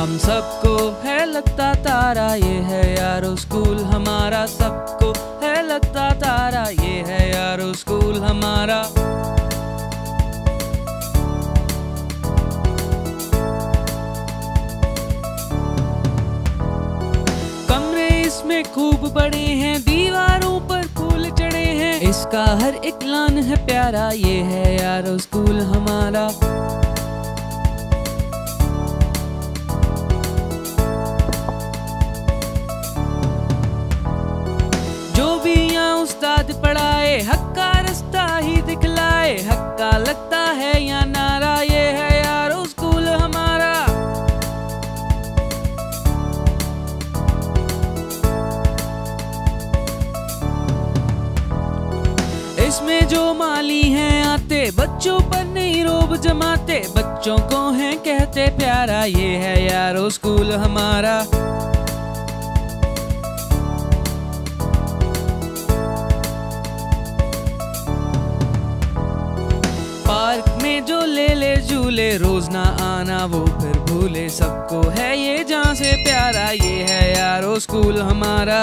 हम सबको है लगता तारा, ये है यारो स्कूल हमारा। सबको है लगता तारा, ये है यारो स्कूल हमारा। कमरे इसमें खूब बड़े हैं, दीवारों पर फूल चढ़े हैं। इसका हर एक लान है प्यारा, ये है यारो स्कूल हमारा। उस्ताद पढ़ाए, हक्का रास्ता ही दिखलाए। हक्का लगता है या नारा, ये है यारो स्कूल हमारा। इसमें जो माली हैं आते, बच्चों पर नहीं रोब जमाते। बच्चों को हैं कहते प्यारा, ये है यारो स्कूल हमारा। पार्क में जो ले झूले, रोज ना आना वो फिर भूले। सबको है ये जहाँ से प्यारा, ये है यारो स्कूल हमारा।